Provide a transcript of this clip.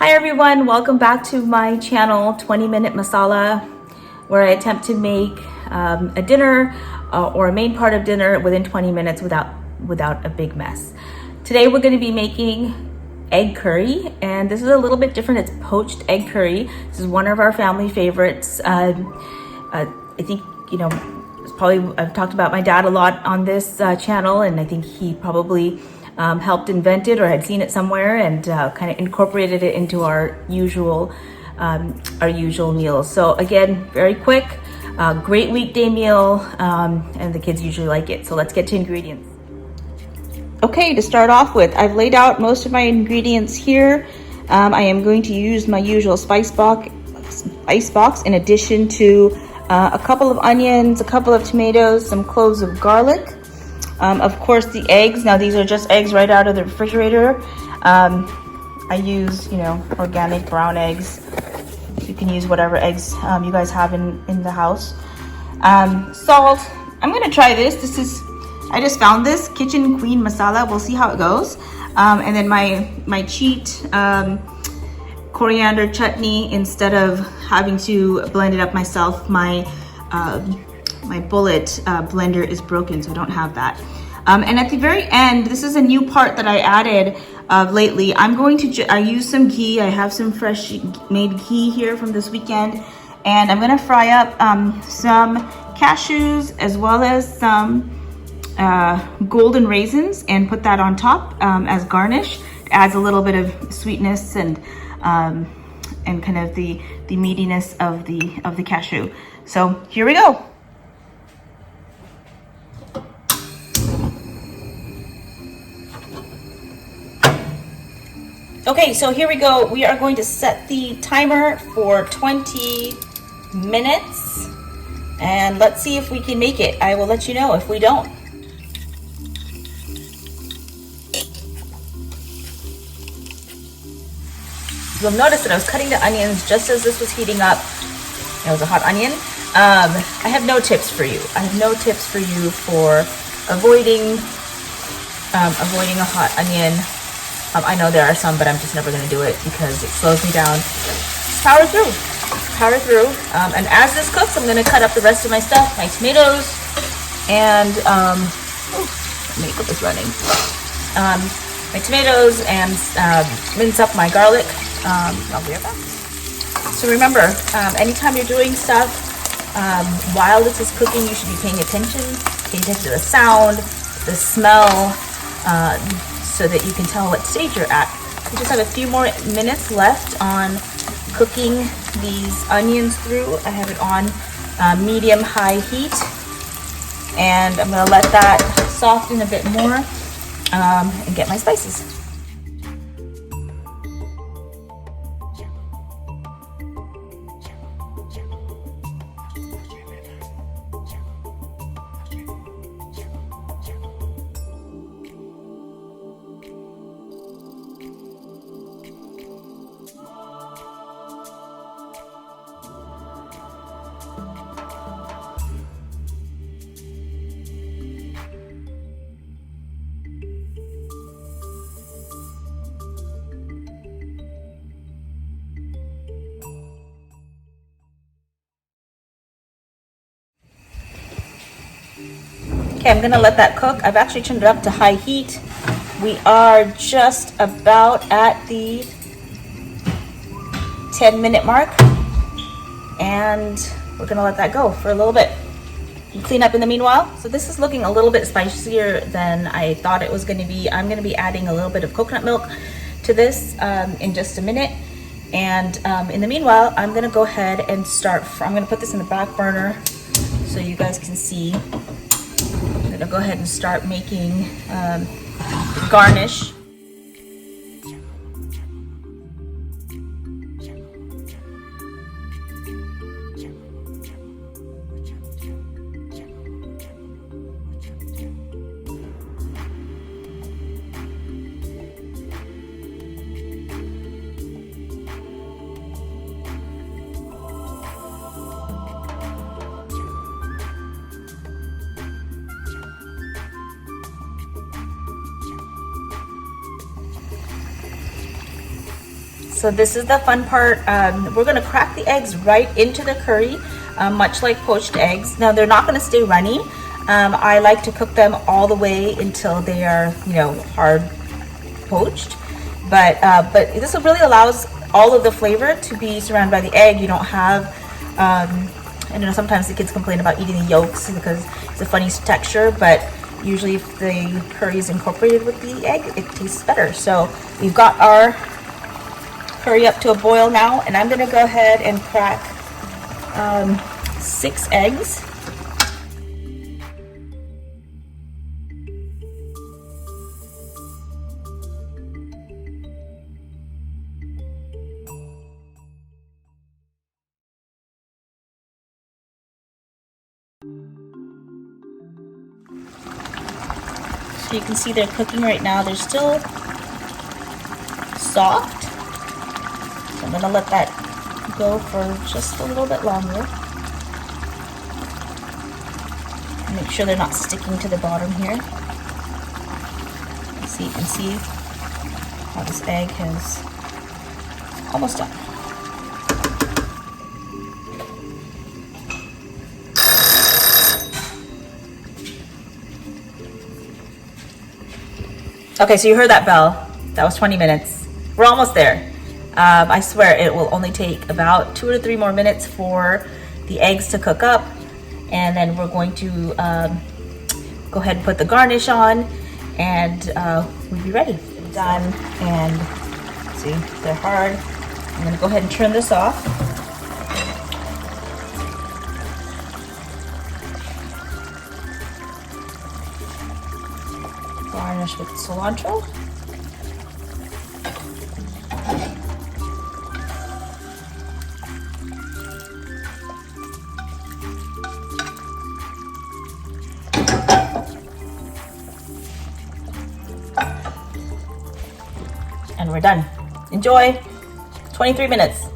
Hi everyone, welcome back to my channel 20-Minute Masala, where I attempt to make a dinner or a main part of dinner within 20 minutes without a big mess. Today we're going to be making egg curry, and this is a little bit different. It's poached egg curry. This is one of our family favorites. I think, it's probably, I've talked about my dad a lot on this channel, and I think he probably helped invent it or had seen it somewhere and kind of incorporated it into our usual meals. So again, very quick, great weekday meal, and the kids usually like it. So let's get to ingredients. Okay, to start off with, I've laid out most of my ingredients here. I am going to use my usual spice box in addition to a couple of onions, a couple of tomatoes, some cloves of garlic. Of course, the eggs. Now these are just eggs right out of the refrigerator. I use, organic brown eggs. You can use whatever eggs you guys have in the house. Salt. I'm gonna try this. I just found this Kitchen Queen masala. We'll see how it goes. And then my cheat coriander chutney. Instead of having to blend it up myself, my bullet blender is broken, so I don't have that. And at the very end, this is a new part that I added lately. I'm going to I use some ghee. I have some fresh made ghee here from this weekend, and I'm going to fry up some cashews as well as some golden raisins and put that on top as garnish. It adds a little bit of sweetness and kind of the meatiness of the cashew. So here we go. Okay, so here we go. We are going to set the timer for 20 minutes and let's see if we can make it. I will let you know if we don't. You'll notice that I was cutting the onions just as this was heating up. It was a hot onion. I have no tips for you. I have no tips for you for avoiding a hot onion. I know there are some, but I'm just never going to do it because it slows me down. Just power through. And as this cooks, I'm going to cut up the rest of my stuff, my tomatoes, and makeup is running. My tomatoes and mince up my garlic. I'll be right back. So remember, anytime you're doing stuff while this is cooking, you should be paying attention to the sound, the smell, so that you can tell what stage you're at. We just have a few more minutes left on cooking these onions through. I have it on medium-high heat, and I'm gonna let that soften a bit more and get my spices. Okay, I'm gonna let that cook. I've actually turned it up to high heat. We are just about at the 10-minute mark, and we're gonna let that go for a little bit. You clean up in the meanwhile. So this is looking a little bit spicier than I thought it was gonna be. I'm gonna be adding a little bit of coconut milk to this in just a minute. And in the meanwhile, I'm gonna go ahead and I'm gonna put this in the back burner so you guys can see. I'm gonna go ahead and start making garnish. So this is the fun part. We're gonna crack the eggs right into the curry, much like poached eggs. Now they're not gonna stay runny. I like to cook them all the way until they are, you know, hard poached. But this really allows all of the flavor to be surrounded by the egg. You don't have, I know sometimes the kids complain about eating the yolks because it's a funny texture, but usually if the curry is incorporated with the egg, it tastes better. So we've got our curry up to a boil now, and I'm gonna go ahead and crack 6 eggs. So you can see they're cooking right now. They're still soft. So I'm gonna let that go for just a little bit longer. Make sure they're not sticking to the bottom here. So you can see how this egg has almost done. Okay, so you heard that bell. That was 20 minutes. We're almost there. I swear it will only take about 2 to 3 more minutes for the eggs to cook up. And then we're going to go ahead and put the garnish on, and we'll be ready. Done, and see, they're hard. I'm gonna go ahead and turn this off. Garnish with cilantro. And we're done. Enjoy. 23 minutes.